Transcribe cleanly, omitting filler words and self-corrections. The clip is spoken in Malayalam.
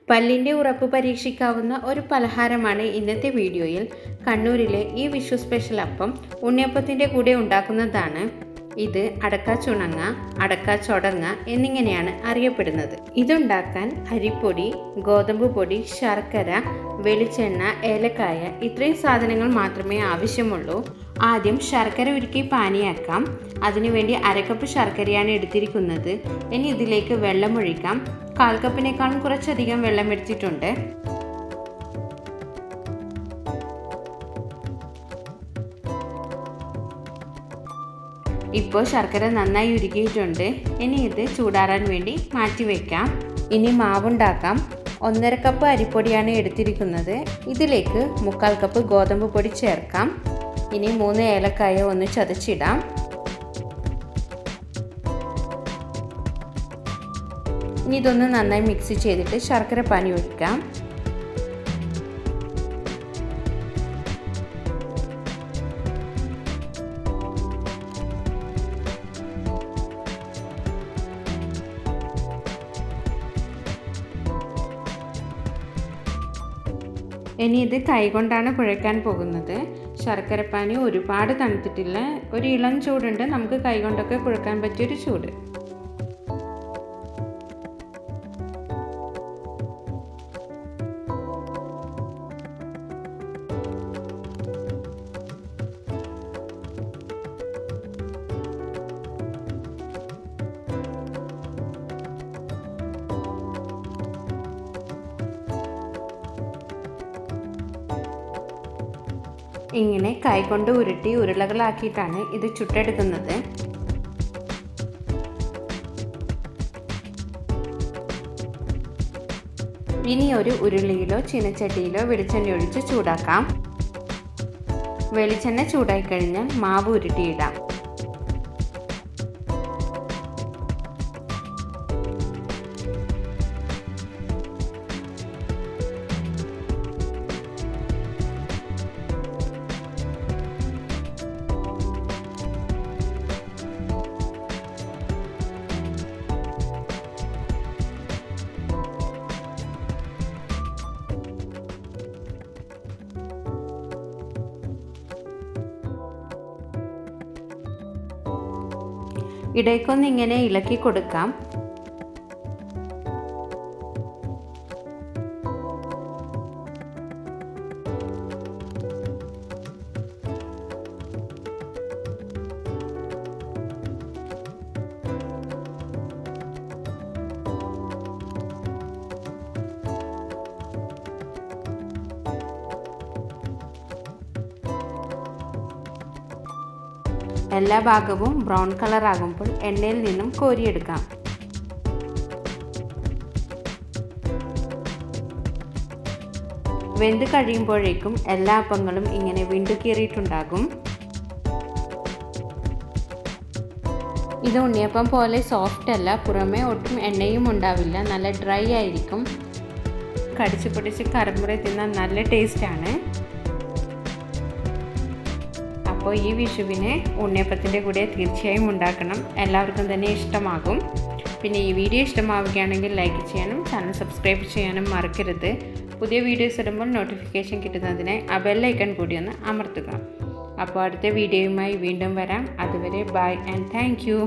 പല്ലിൻ്റെ ഉറപ്പ് പരീക്ഷിക്കാവുന്ന ഒരു പലഹാരമാണ് ഇന്നത്തെ വീഡിയോയിൽ. കണ്ണൂരിലെ ഈ വിഷു സ്പെഷ്യൽ അപ്പം ഉണ്ണിയപ്പത്തിൻ്റെ കൂടെ ഉണ്ടാക്കുന്നതാണ്. ഇത് അടക്ക ചുണങ്ങ, അടക്ക ചൊടങ്ങ എന്നിങ്ങനെയാണ് അറിയപ്പെടുന്നത്. ഇതുണ്ടാക്കാൻ അരിപ്പൊടി, ഗോതമ്പ് പൊടി, ശർക്കര, വെളിച്ചെണ്ണ, ഏലക്കായ ഇത്രയും സാധനങ്ങൾ മാത്രമേ ആവശ്യമുള്ളൂ. ആദ്യം ശർക്കര ഉരുക്കി പാനിയാക്കാം. അതിനുവേണ്ടി അരക്കപ്പ് ശർക്കരയാണ് എടുത്തിരിക്കുന്നത്. ഇനി ഇതിലേക്ക് വെള്ളമൊഴിക്കാം. 1/4 കപ്പിനേക്കാളും കുറച്ചധികം വെള്ളം എടുത്തിട്ടുണ്ട്. ഇപ്പോൾ ശർക്കര നന്നായി ഉരുകിയിട്ടുണ്ട്. ഇനി ഇത് ചൂടാറാൻ വേണ്ടി മാറ്റി വയ്ക്കാം. ഇനി മാവുണ്ടാക്കാം. 1.5 കപ്പ് അരിപ്പൊടിയാണ് എടുത്തിരിക്കുന്നത്. ഇതിലേക്ക് 3/4 കപ്പ് ഗോതമ്പ് പൊടി ചേർക്കാം. ഇനി 3 ഏലക്കായ ഒന്ന് ചതച്ചിടാം. ഇനി ഇതൊന്ന് നന്നായി മിക്സ് ചെയ്തിട്ട് ശർക്കര പാനി ഒഴിക്കാം. ഇനി ഇത് കൈകൊണ്ടാണ് കുഴയ്ക്കാൻ പോകുന്നത്. ശർക്കരപ്പാനി ഒരുപാട് തണുത്തിട്ടില്ല, ഒരു ഇളം ചൂടുണ്ട്. നമുക്ക് കൈകൊണ്ടൊക്കെ കുഴക്കാൻ പറ്റിയൊരു ചൂട്. ഇങ്ങനെ കൈകൊണ്ട് ഉരുട്ടി ഉരുളകളാക്കിയിട്ടാണ് ഇത് ചുട്ടെടുക്കുന്നത്. ഇനി ഒരു ഉരുളിയിലോ ചീനച്ചട്ടിയിലോ വെളിച്ചെണ്ണ ഒഴിച്ച് ചൂടാക്കാം. വെളിച്ചെണ്ണ ചൂടായി കഴിഞ്ഞാൽ മാവ് ഉരുട്ടിയിടാം. ഇടയ്ക്കൊന്ന് ഇങ്ങനെ ഇളക്കി കൊടുക്കാം. എല്ലാ ഭാഗവും ബ്രൗൺ കളർ ആകുമ്പോൾ എണ്ണയിൽ നിന്നും കോരിയെടുക്കാം. വെന്ത് കഴിയുമ്പോഴേക്കും എല്ലാ അപ്പങ്ങളും ഇങ്ങനെ വിണ്ടുകീറിയിട്ടുണ്ടാകും. ഇത് ഉണ്ണിയപ്പം പോലെ സോഫ്റ്റ് അല്ല, പുറമേ ഒട്ടും എണ്ണയും ഉണ്ടാവില്ല, നല്ല ഡ്രൈ ആയിരിക്കും. കടിച്ചു പൊടിച്ച് കറുമുറ തിന്നാൻ നല്ല ടേസ്റ്റാണ്. അപ്പോൾ ഈ വിഷുവിന് ഉണ്ണിയപ്പത്തിൻ്റെ കൂടെ തീർച്ചയായും ഉണ്ടാക്കണം. എല്ലാവർക്കും തന്നെ ഇഷ്ടമാകും. പിന്നെ ഈ വീഡിയോ ഇഷ്ടമാവുകയാണെങ്കിൽ ലൈക്ക് ചെയ്യാനും ചാനൽ സബ്സ്ക്രൈബ് ചെയ്യാനും മറക്കരുത്. പുതിയ വീഡിയോസ് ഇടുമ്പോൾ നോട്ടിഫിക്കേഷൻ കിട്ടുന്നതിനായി ആ ബെൽ ഐക്കൺ കൂടി ഒന്ന് അമർത്തുക. അപ്പോൾ അടുത്ത വീഡിയോയുമായി വീണ്ടും വരാം. അതുവരെ ബൈ ആൻഡ് താങ്ക് യു.